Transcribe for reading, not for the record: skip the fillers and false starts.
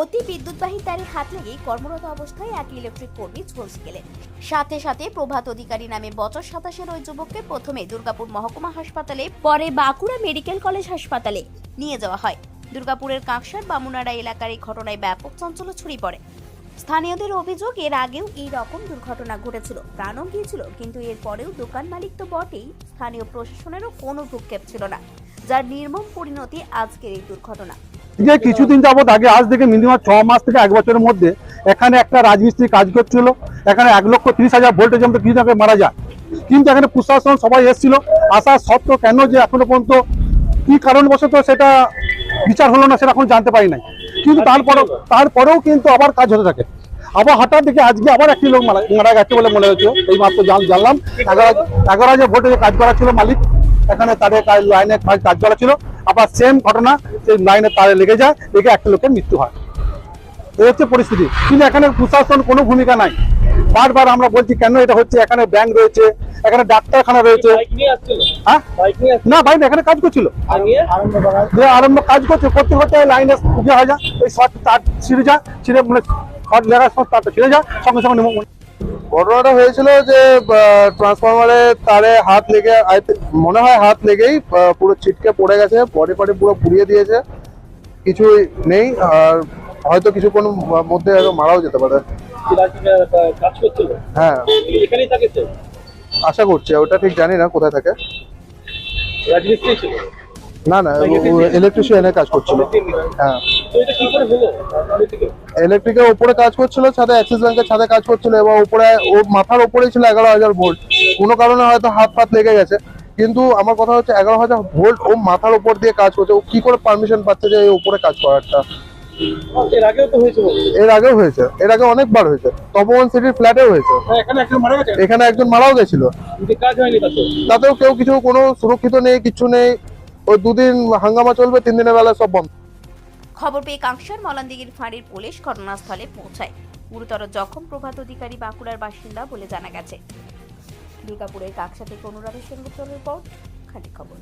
অতি বিদ্যুৎবাহী তারে হাত লেগে কর্মরত অবস্থায় এক ইলেকট্রিক কর্মী ঝলসে গেলেন। সাথে সাথে প্রভাত অধিকারী নামে বছর 27-এর ওই যুবককে প্রথমে দুর্গাপুর মহকুমা হাসপাতালে, পরে বাঁকুড়া মেডিকেল কলেজ হাসপাতালে নিয়ে যাওয়া হয়। দুর্গাপুরের কাঁকসার বামুনাড়া এলাকার এই ঘটনায় ব্যাপক চাঞ্চল্য ছড়িয়ে পড়ে। স্থানীয়দের অভিযোগ, এর আগেও এই রকম দুর্ঘটনা ঘটেছিল, প্রাণও গিয়েছিল, কিন্তু এরপরেও দোকান মালিক তো বটেই, স্থানীয় প্রশাসনেরও কোনো ভ্রুক্ষেপ ছিল না, যার নির্মম পরিণতি আজকের এই দুর্ঘটনা। যে কিছুদিন যাবত আগে, আজ থেকে মিনিমাম 6 মাস থেকে 1 বছরের মধ্যে এখানে একটা রাজমিস্ত্রি কাজ করছিল। এখানে 1,30,000 ভোল্টেজ মধ্যে কিছু আগে মারা যায়, কিন্তু এখানে প্রশাসন সবাই এসেছিল, আসা সত্ত্বেও কেন যে এখনো পর্যন্ত কি কারণবশত সেটা বিচার হলো না সেটা এখন জানতে পারি নাই। কিন্তু তারপরেও কিন্তু আবার কাজ হতে থাকে। আবার হঠাৎ দেখে আজকে আবার একটি লোক মারা গেছে বলে মনে হচ্ছে। এই মাত্র জানলাম 11,000 ভোল্টেজে কাজ করা ছিল মালিক, এখানে তাদের লাইনে কাজ করা ছিল, আবার সেম ঘটনা সেই লাইনে তারে লেগে যায়, লেগে একটা লোকের মৃত্যু হয়। এই হচ্ছে পরিস্থিতি, কিন্তু এখানে প্রশাসন কোনো ভূমিকা নাই। বারবার আমরা বলছি কেন এটা হচ্ছে, এখানে ব্যাংক রয়েছে, এখানে ডাক্তারখানা রয়েছে। হ্যাঁ না ভাই, এখানে কাজ করছিল, আরম্ভ কাজ করছে, করতে করতে লাইনে পুজো হয়ে যায়, এই শর্ট তার ছিঁড়ে যায়, ছিঁড়ে মানে শর্ট লেগার শর্ট তারটা ছিঁড়ে যায়, সঙ্গে সঙ্গে ঘটনাটা হয়েছিল যে ট্রান্সফরমারের তারে হাত লেগে, মনে হয় হাত লেগেই পুরো ছিটকে পড়ে গেছে, বডি পুরো পুড়িয়ে দিয়েছে, কিছুই নেই। আর হয়তো কিছুক্ষণ মধ্যে মারাও যেতে পারে। হ্যাঁ, আশা করছি, ওটা ঠিক জানি না কোথায় থাকে। না না, ইলেকট্রিশিয়ানের কাজ করছিল। হ্যাঁ, ইলেকট্রিকের উপরে কাজ করছিল, ছাদে অ্যাক্সিস ব্যাংকের ছাদে কাজ করছিল, এবং উপরে ও মাথার উপরেই ছিল 11,000 ভোল্ট। কোনো কারণে হয়তো হাত ফাত লেগে গেছে, কিন্তু আমার কথা হচ্ছে 11,000 ভোল্ট ও মাথার উপর দিয়ে কাজ করছে, ও কি করে পারমিশন পাচ্ছে যে এই উপরে কাজ করারটা? এর আগেও হয়েছে, এর আগে অনেকবার হয়েছে, তপন সিটির ফ্ল্যাটেও হয়েছে। এখানে একজন মারাও গেছিল, তাতেও কেউ কিছু কোনো সুরক্ষিত নেই, কিছু নেই। ওই 2 দিন হাঙ্গামা চলবে, 3 দিনের বেলা সব বন্ধ। খবর পেয়ে কাঁকসার মলানদিঘির ফাঁড়ির পুলিশ ঘটনাস্থলে পৌঁছায়। গুরুতর জখম প্রভাত অধিকারী বাঁকুড়ার বাসিন্দা বলে জানা গেছে। দুর্গাপুরের কাঁকসা থেকে অনুরাধা সেনগুপ্তের রিপোর্ট, খালি খবর।